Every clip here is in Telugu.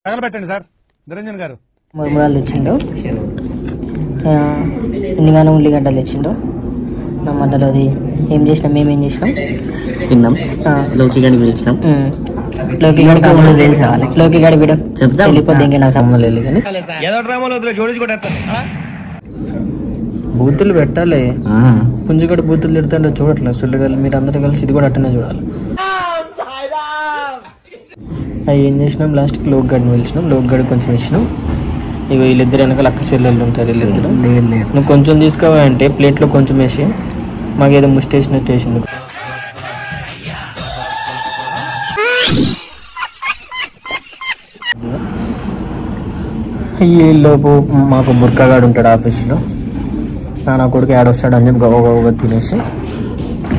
తగలబెట్టండి సార్ నిరంజన్ గారు. మురుమురాలు తెచ్చిండు, ఎన్నిగానో ఉల్లిగడ్డలు తెచ్చిండు. టమాటాలు అది ఏం చేసినాం, మేమేం చేసినాం తిన్నాం. లోకి గడి పిలిచినాం. లోకి గడి బిడ చెప్తా వెళ్ళిపోతే ఇంకా నాకు సంబంధం లేదు. కానీ బూతులు పెట్టాలి. పుంజుగడ బూతులు తిడుతుంటే చూడట్లేదు సుల్లిగలు. మీరు అందరూ కలిసి ఇది కూడా అట్టనే చూడాలి. అవి ఏం చేసినాం, లాస్ట్కి లోకిగడిని పిలిచినాం. లోకిగడి కొంచెం ఇచ్చినాం. ఇక వీళ్ళిద్దరు వెనకాల అక్క చెల్లెళ్ళు ఉంటారు. వీళ్ళిద్దరు నువ్వు కొంచెం తీసుకోవా అంటే ప్లేట్లో కొంచెం వేసి మాకు ఏదో ముష్టేసినట్టు వేసింది. ఈలోపు మాకు బుర్కాగాడు ఉంటాడు ఆఫీసులో. నా కొడుకు ఏడొస్తాడు అని చెప్పి గవ్వ తినేసి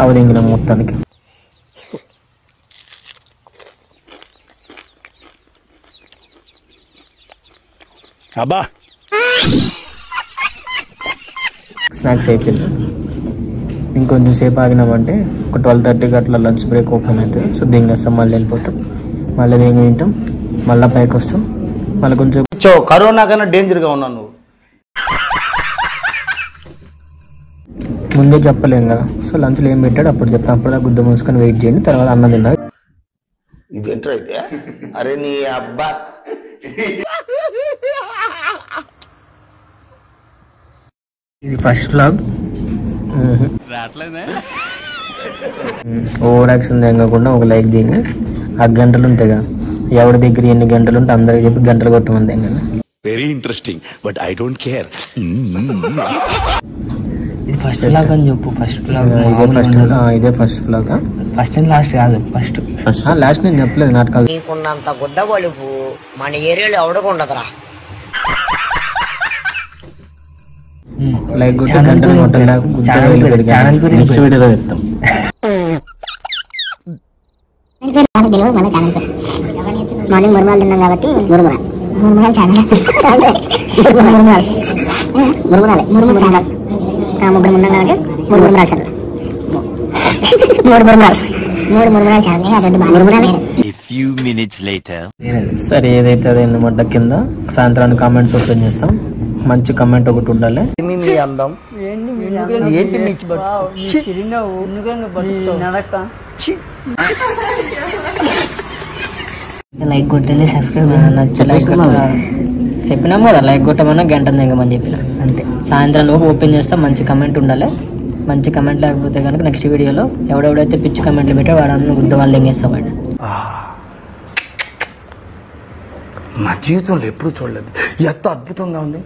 అవదింగినాం మొత్తానికి. అబ్బా స్నాక్స్ అయిపోయింది. ఇంకొంచెం సేపు ఆగినామంటే ఒక 12:30కి అట్లా లంచ్ బ్రేక్ ఓపెన్ అవుతుంది. సో దింగేస్తాం, మళ్ళీ వెళ్ళిపోతాం. మళ్ళీ దింగి తింటాం, మళ్ళీ పైకి వస్తాం. మళ్ళీ కొంచెం కరోనా కన్నా డేంజర్గా ఉన్నాను. నువ్వు ముందే చెప్పలేం కదా. సో లంచ్లో ఏం పెట్టాడు అప్పుడు చెప్తాం. అప్పుడు గుద్ద మూసుకొని వెయిట్ చేయండి, తర్వాత అన్నం తిన్నా. ఇది ఎంటర్ అయితే అరే నీ అబ్బా. ఇది ఫస్ట్ వ్లాగ్. ఓవర్ యాక్షన్ తెగకుండా ఒక లైక్ చేయండి. ఆ గంటలు ఉంటాయి కదా, ఎవరి దగ్గర ఎన్ని గంటలు ఉంటే అందరికి చెప్పి గంటలు కొట్టమంది. Very interesting but I don't care. ఇది ఫస్ట్ వ్లాగ్ అని చెప్పు. ఫస్ట్ వ్లాగ్ ఇదే first vlog. First and last కాదు, ఫస్ట్ లాస్ట్ నేను చెప్పలేదు. నాటకాలు నీకున్నంత గుద్ద కొలుపు మన ఏరియాలో ఎవడకుండదురా. లైక్ కొట్టి గంటలు ఛానల్ గురించి వీడియోలో చెప్తాం. మార్నింగ్ మురుమరాలు తిన్నాం కాబట్టి మురుమరాలు ఛానల్. మురుమురాలు ఛానల్. ముగ్గురు ఉన్నాం కాబట్టి మూడు మురుమరాలు ఛానల్. మూడు మురుమరాలు ఛానల్. అదే సరే ఏదైతే అదైందన్నమాట. కింద సాయంత్రానికి కామెంట్స్ ఓపెన్ చేస్తాం. మంచి కమెంట్ ఒకటి ఉండాలి. మీ అందం ఏంటి లైక్ కొట్టండి, సబ్స్క్రైబ్ చెప్పినాం కదా. లైక్ కొట్టమన్నా గంట దిగమని చెప్పిన అంతే. సాయంత్రం లోపు ఓపెన్ చేస్తాం. మంచి కమెంట్ ఉండాలి. మంచి కమెంట్ లేకపోతే కనుక నెక్స్ట్ వీడియోలో ఎవడెవడైతే పిచ్చి కమెంట్లు పెట్టో వాడన్నా గుద్ద వాళ్ళు ఎంగేస్తాం. వాడు నా జీవితంలో ఎప్పుడు చూడలేదు, ఎంత అద్భుతంగా ఉంది.